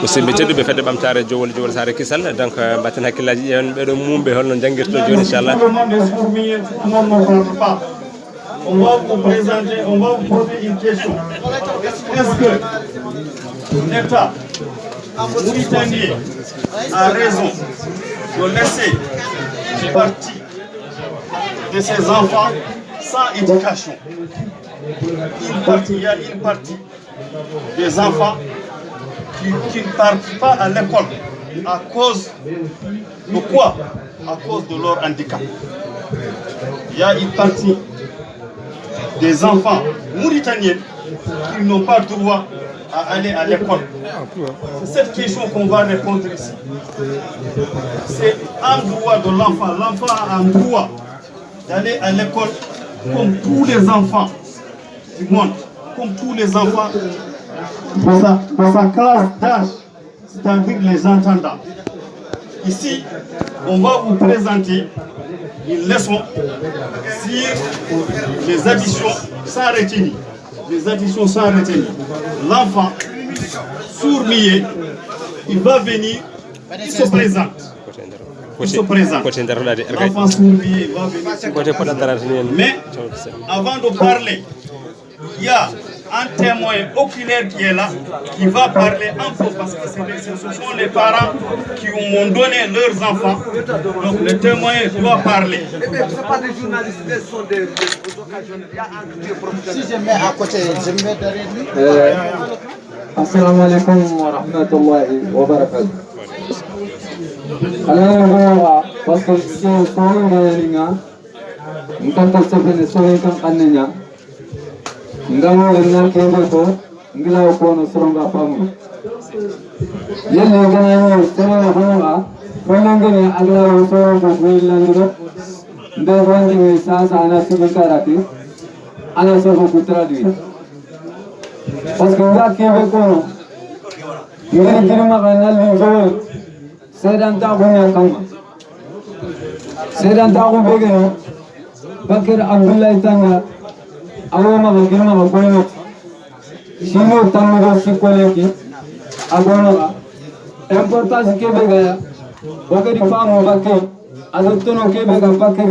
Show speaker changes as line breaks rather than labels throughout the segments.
musidɓe tedduɓe fedde ɓamtare jowol Sare Kissal donc batten hakkillaji ƴeewen ɓeɗo mumɓe holno jangguirto joni inchallah.
On va vous présenter, on va vous poser une question. Est-ce que l'État mauritanien a raison de laisser une partie de ses enfants sans éducation? Il y a une partie des enfants qui ne partent pas à l'école à cause de quoi? À cause de leur handicap. Il y a une partie des enfants mauritaniens qui n'ont pas droit à aller à l'école. C'est cette question qu'on va répondre ici. C'est un droit de l'enfant. L'enfant a un droit d'aller à l'école comme tous les enfants du monde, comme tous les enfants dans sa classe d'âge, c'est-à-dire les entendants. Ici, on va vous présenter une leçon sur les additions sans retenue. Les additions sans retenue. L'enfant sourd-muet, il va venir, il se présente. Il se présente. L'enfant sourd-muet, il va venir. Mais avant de parler, il y a un témoin oculaire qui est là, qui va parler un peu parce que ce sont les parents qui m'ont donné leurs enfants. Donc le témoin doit parler.
Ce ne sont pas des journalistes, ce sont des occasionnaires. Si je mets à côté, je me mets derrière lui. Assalamu alaikum wa rahmatullahi wa barakatuh. Alors, parce que c'est un peu ngamo na kebe ko ngila ko no soronga famu yelle gana no sero hoga ngene agla soronga builando nde wangi sasa ana sibikarati ana soronga kutradi parce que nga kebe ko no ngene kirma kana lingo sedan ta bunya kama sedan ta ko begeno bakir abdullah tanga awoma girma ma kono sino tamugo sikoleki agona importance kebe gaya ogeri famu bakke adottono kebe ga bakke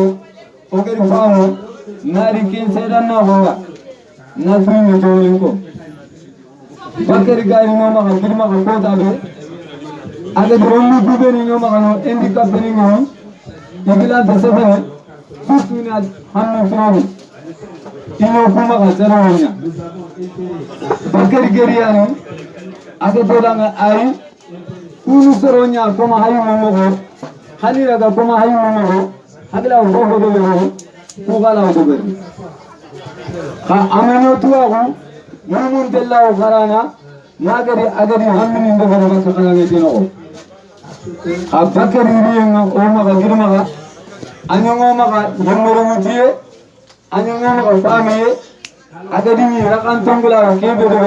ogeri famu nari kin sedan na honga na tumi jolinko bakke gari no ma girma ko tabe aga dronu dube ni no ma no handicap ni no igila de sebene tutuna hanno famu ino kuma ka tsaranya bakar geriyani aka todanga ai unu soronya kuma hayu momo hani daga kuma hayu momo hagla go do ko gala do be ha amano tuwa mun della garana nagari agari hammini ndo go ka kala ne dino ha bakar riyenga o ma ga girma ga anyo ma ga yemoro mutiye anyanga ko famille agadi ni rakan tongula kebe do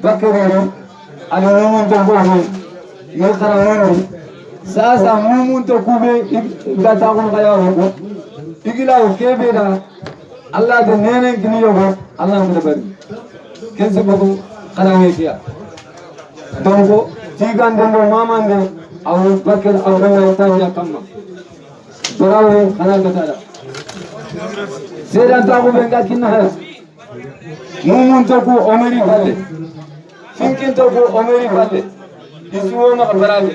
bakere ala mun to ko ni khara sasa mun to kube gata ko kaya ko igila kebe da Allah de nene gini yo Allah mun bari kense ko khara ne kiya donc tigan do mamande aw bakir aw rawa tanya kamma barawo khana gata sedan ta ko benga kinna mumun to ko omeri falle finkin to ko omeri falle isuwo ma barabe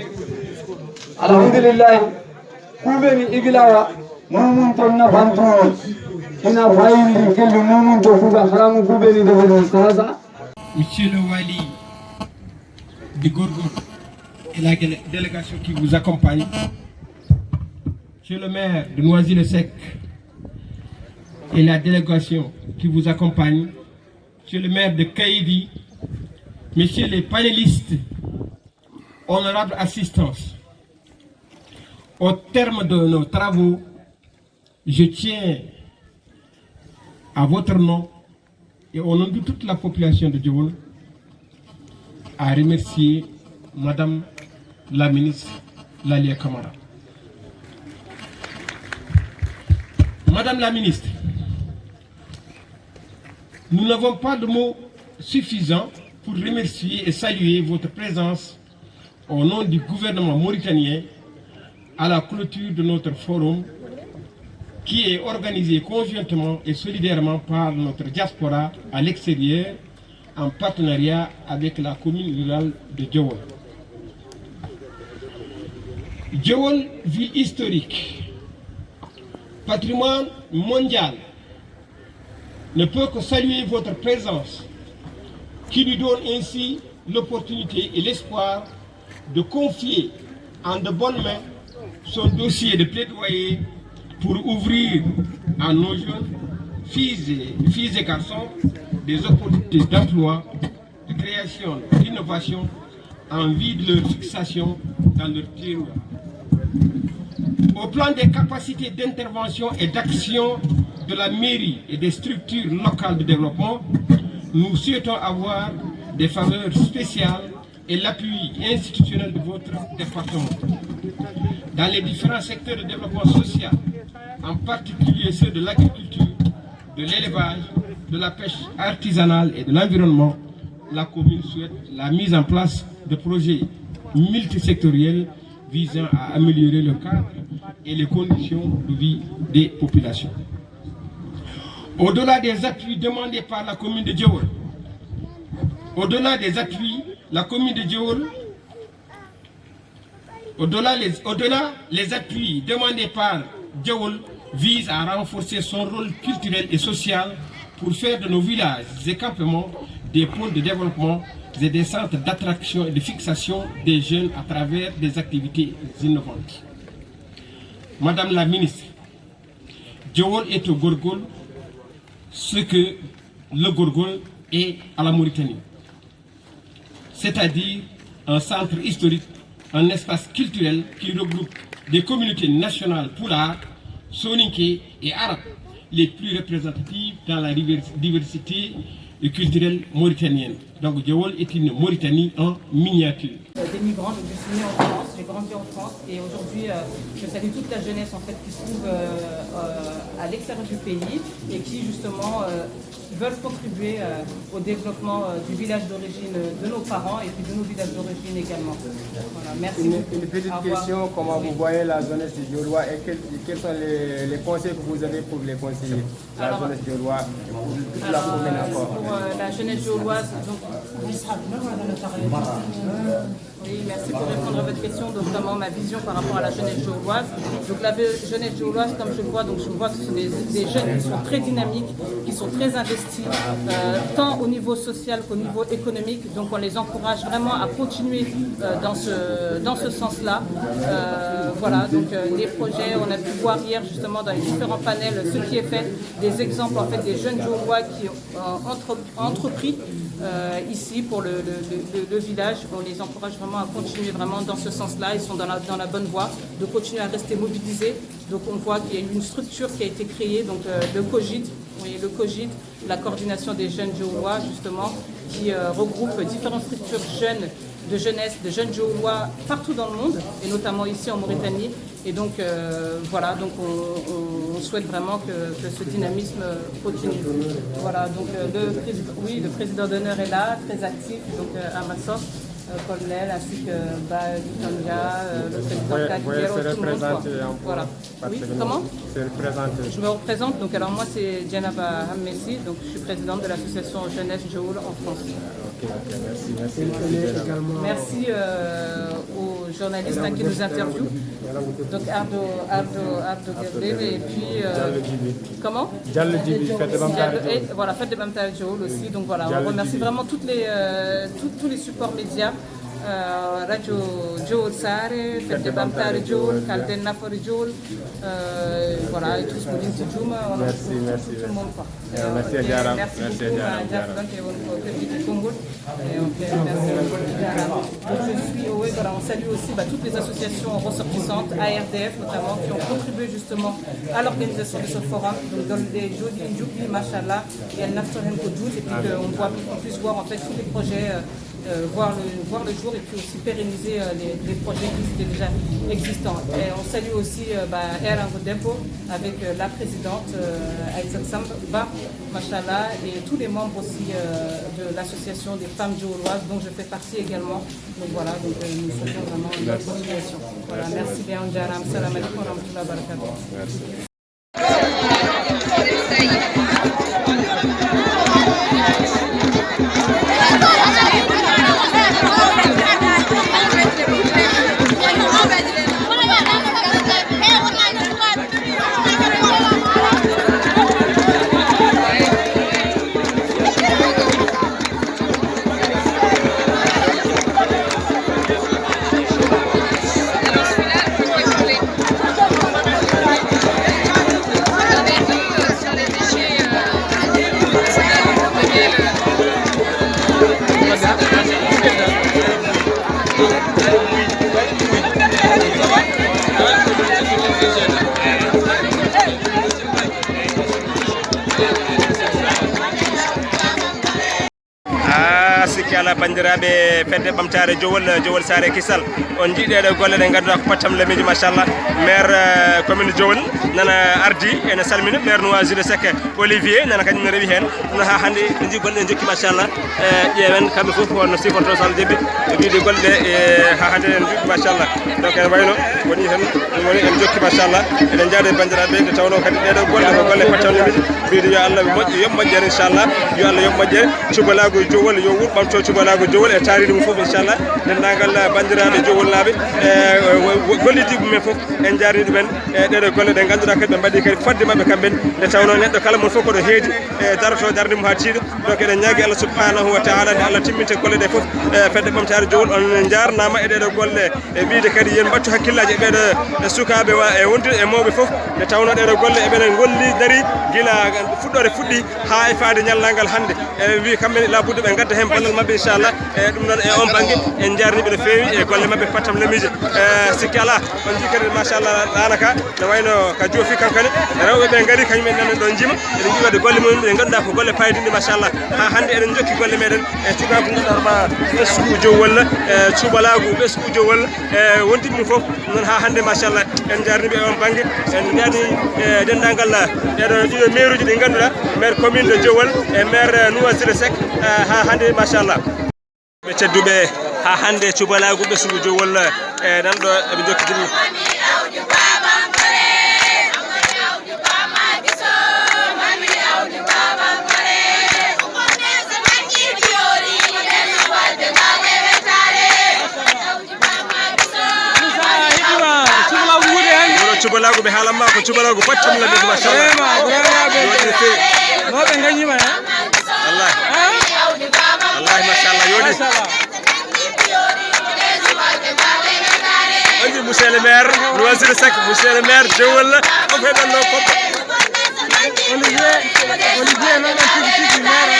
alhamdulillah kubeni iglawa mumun to na bantu ina bayni kelu mumun to ko haramu kubeni de sasa
monsieur le wali de Gorgor et la délégation qui vous accompagne, monsieur le maire de Noisy-le-Sec et la délégation qui vous accompagne, monsieur le maire de Kaïdi, messieurs les panélistes, honorables assistance. Au terme de nos travaux, je tiens à votre nom et au nom de toute la population de Djibouti à remercier Madame la ministre Lalia Camara. Madame la ministre, nous n'avons pas de mots suffisants pour remercier et saluer votre présence au nom du gouvernement mauritanien à la clôture de notre forum qui est organisé conjointement et solidairement par notre diaspora à l'extérieur en partenariat avec la commune rurale de Djewol. Djewol, ville historique, patrimoine mondial, ne peut que saluer votre présence qui lui donne ainsi l'opportunité et l'espoir de confier en de bonnes mains son dossier de plaidoyer pour ouvrir à nos jeunes filles et garçons des opportunités d'emploi, de création, d'innovation en vue de leur fixation dans leur terroir. Au plan des capacités d'intervention et d'action de la mairie et des structures locales de développement, nous souhaitons avoir des faveurs spéciales et l'appui institutionnel de votre département. Dans les différents secteurs de développement social, en particulier ceux de l'agriculture, de l'élevage, de la pêche artisanale et de l'environnement, la commune souhaite la mise en place de projets multisectoriels visant à améliorer le cadre et les conditions de vie des populations. Au-delà des appuis demandés par la commune de Djewol, les appuis demandés par Djewol visent à renforcer son rôle culturel et social pour faire de nos villages et campements des pôles de développement et des centres d'attraction et de fixation des jeunes à travers des activités innovantes. Madame la ministre, Djewol est au Gorgol ce que le Gorgol est à la Mauritanie, c'est-à-dire un centre historique, un espace culturel qui regroupe des communautés nationales Pulaar, Soninké et Arabes, les plus représentatives dans la diversité culturelle mauritanienne. Donc Djewol est une Mauritanie en miniature.
Des migrants, donc je suis née en France, j'ai grandi en France et aujourd'hui je salue toute la jeunesse en fait qui se trouve à l'extérieur du pays et qui justement veulent contribuer au développement du village d'origine de nos parents et puis de nos villages d'origine également. Voilà, merci beaucoup.
Une petite question, comment vous voyez la jeunesse du Djewolois et quels sont les conseils que vous avez pour les conseiller, la jeunesse djewoloise et pour toute la commune encore?
Pour la jeunesse djewoloise, donc... Oui, merci pour répondre à votre question. Donc, notamment ma vision par rapport à la jeunesse djewoloise. Donc, la jeunesse djewoloise, comme je le vois, donc je vois que ce sont des jeunes qui sont très dynamiques, qui sont très investis, tant au niveau social qu'au niveau économique. Donc, on les encourage vraiment à continuer dans ce sens-là. Voilà, donc les projets, on a pu voir hier justement dans les différents panels ce qui est fait, des exemples en fait des jeunes djewolois qui ont entrepris ici pour le village. On les encourage vraiment à continuer vraiment dans ce sens-là. Ils sont dans la bonne voie, de continuer à rester mobilisés. Donc on voit qu'il y a une structure qui a été créée, donc le COGIT, la coordination des jeunes djewolois justement, qui regroupe différentes structures de jeunesse, de jeunes djewolois partout dans le monde, et notamment ici en Mauritanie. Et donc voilà, donc on souhaite vraiment que ce dynamisme continue. Voilà, donc le président d'honneur est là, très actif, donc Amassor, colonel, ainsi que Tanja, le président Kadiguero, tout le monde. Voilà. Oui, comment? Je me représente, donc alors moi c'est Djenaba Hammessi, donc je suis présidente de l'association Jeunesse Djewol en France. Merci aux journalistes qui nous interviewent. Donc Ardo Gerdeb et puis comment? Voilà, Fête de Bamtare Djewol aussi. Donc voilà, on remercie vraiment tous les supports médias. Radio Djewol Sare, Fête de Bamtare Djewol, Kalden Nafor Djewol, voilà, et tout ce qu'on dit tout le monde. Merci Adjara. Merci Adjara. On salue aussi toutes les associations ressortissantes, ARDF notamment, qui ont contribué justement à l'organisation de ce forum. Donc dans les Jodi Njoubi, Machallah, et El Naftoren Kodoud, et puis qu'on puisse voir en fait tous les projets voir le jour et puis aussi pérenniser les projets qui étaient déjà existants. Et on salue aussi Erango Depo avec la présidente Aïssat Samba, Machallah, et tous les membres aussi de l'association des femmes djoloises dont je fais partie également. Donc voilà, donc, nous souhaitons vraiment une bonne continuation. Voilà, merci bien, Jaram. Salam alaikum wa rahmatullahi wa barakatuh.
ala bandiraɓe fedde ɓamtare jowol Sare Kissal on jiiɗeɗe golle ɗe ganduɗa ko pattam lemiji machallah maire commune jowol nana ardi ene salmina maire Noisy Seck Olivier nana kañum ne rewi hen ɗum ha hande ɓe jii golle ɗe jokki machallah ƴeewen kamɓe foof wonno sifonto so Allah jebbi e wiide golle ɗe ha hande en jokki machallah donc en wayno woni tan ɗum woni en jokki machallah eɗen jaade bandiraɓe nde tawno kadi ɗeɗo golle ko golle pattam lemiji wiide yo Allah moƴƴo yo moƴƴere inchallah yo Allah yo moƴƴere cubalago jowol yo wuur ɓamto cubalago jowol e taariɗum foof inchallah dendagal bandiraɓe jowollaɓe gollidiɓe men foof en jarni ɗumen e ɗeɗo golle ɗe ganduɗa kadi ɓe mbaɗi kadi fodde mabɓe kamɓen nde tawno neɗɗo kala mon foof koɗo heedi e daroto darde mum ha tiiɗo donc eɗen ñaagui Allah subhanahu wa taala nde Allah timminte golle ɗe foof fedde ɓamtare jowol on jarnama e ɗeɗo golle e wiide kadi yen battu hakkillaji e ɓeɗo sukaɓe e wondude e mawɓe foof nde tawno ɗeɗo golle eɓene golli dari guila fuɗɗore fuɗɗi ha e faade ñallangal hande e wi kamɓene labudde ɓe gadda hen ballal mabɓe inchallah e ɗum noon e on banggue en jarniɓe no fewi e golle mabɓe pattam lemiji sikki ala on jii kadi machallah ɗanaka ne wayno ka joofi kankane rewɓe ɓe gaari kañumen nane ɗon jima eɗen jii wadde golle mumen ɗe ganduɗa ko golle payidinde machallah ha hande eɗen jokki golle meɗen e cukagu ganduɗa ɓesgu jow walla cuɓalagu ɓesgu jow walla e wondiɓe ɗum foof noon ha hande machallah en jarniɓe e on banggue en jaadi e dendagal ɗiɗo maire uji ɗi ganduɗa maire commune de Diowol e maire Noisy Seck ha hande machallah ɓe tedduɓe ha hande cubalagu ɓesgu jowol e nanɗo eɓe jokkitini cubalagu ɓe haalanma ko cubalagu pattam lamiji machallah
noɓe gañima
wallahi wallahi machallah yodi on dit monsieur le maire Noisy Seck monsieur le maire Diowol ko feɗon no koppa Olivier noon tigi tigi maire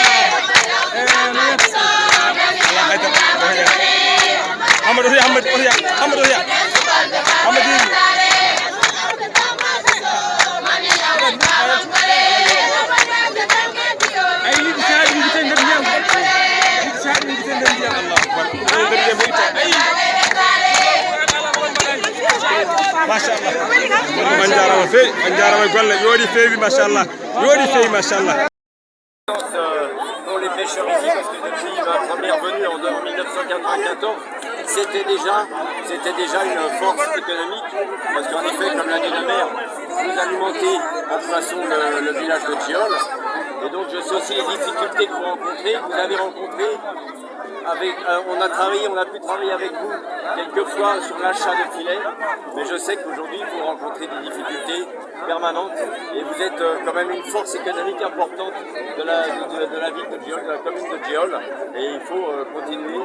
Amadou Oya Amadou Oya machallah on jarama fewi on jarama golle yoɗi fewi machallah yoɗi fewi machallah
pour les pêcheurs ici parce que depuis ma première venue en 1994 c'était déjà une force économique parce qu'en effet comme l'a dit la maire nous alimentez en poisson le village de Diol et donc je sais aussi les difficultés que vous rencontrez, vous avez rencontré avec, on a pu travailler avec vous quelquefois sur l'achat de filets, mais je sais qu'aujourd'hui vous rencontrez des difficultés permanentes et vous êtes quand même une force économique importante de la ville de Diol, de la commune de Diol, et il faut continuer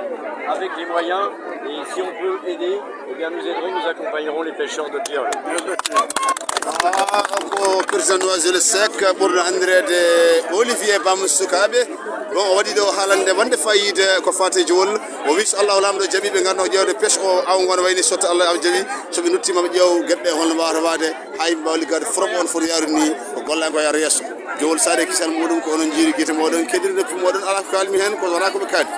avec les moyens et si on peut aider, eh bien nous aiderons, nous accompagnerons les pêcheurs de Diol.
ko président Noisy Seck ɓurɗo andirede Olivier Bam sukaɓe bon o waɗi ɗo haalande wonde fayide ko fate Diowol o wi so Allah lamɗo jaaɓi ɓe garno ƴewde pêche o awgo no wayni sotta Allah aw jaaɓi soɓe nuttima ɓe ƴeew gueɗɗe holno mbawata wade ha yimɓe mbawa liggade froɓe on foti yarude ni ko golla ko yara yesso Diowol Sare Kissal muɗum ko onon jiiri guite moɗon keɗiri depuis moɗon ala ko kalmi hen ko wona koɓe kaali